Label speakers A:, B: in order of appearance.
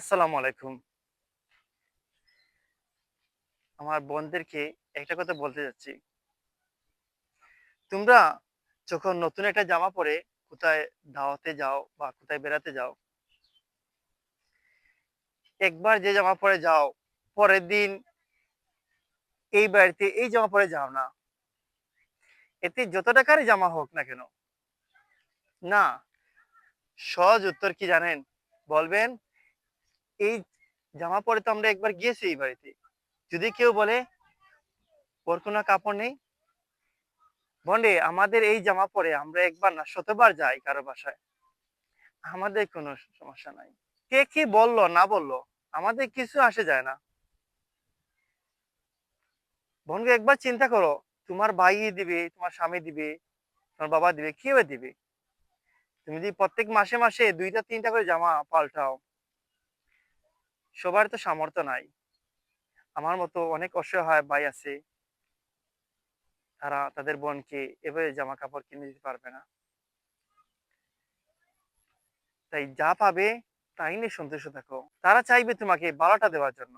A: আসসালামু আলাইকুম। আমার বোনদেরকে একটা কথা বলতে চাচ্ছি। তোমরা যখন নতুন একটা জামা পরে কোথায় দাওয়াতে যাও বা কোথায় বেড়াতে যাও, একবার যে জামা পরে যাও, পরের দিন এই বাড়িতে এই জামা পরে যাও না। এতে যত টাকারই জামা হোক না কেন, না, সহজ উত্তর কি জানেন? বলবেন, এই জামা পরে তো আমরা একবার গিয়েছি এই বাড়িতে। যদি কেউ বলে, ওর কোনো কাপড় নেই, বলে আমাদের এই জামা পরে আমরা একবার না শতবার যাই কারো বাসায়। আমাদের কোনো সমস্যা নাই। কে কি বলল না বলল আমাদের কিছু আসে যায় না। বন্ধু একবার চিন্তা করো, তোমার ভাই দিবে, তোমার স্বামী দিবে, তোমার বাবা দিবে, কেউ দিবে। তুমি যদি প্রত্যেক মাসে মাসে ২টা ৩টা করে জামা পাল্টাও, সবার তো সামর্থ্য নাই। আমার মতো অনেক অসহায় ভাই আছে, তারা তাদের বোনকে এভাবে জামা কাপড় কিনে দিতে পারবে না। তাই যা পাবে তাই নিয়ে সন্তুষ্ট থাকো। তারা চাইবে তোমাকে ভালোটা দেওয়ার জন্য।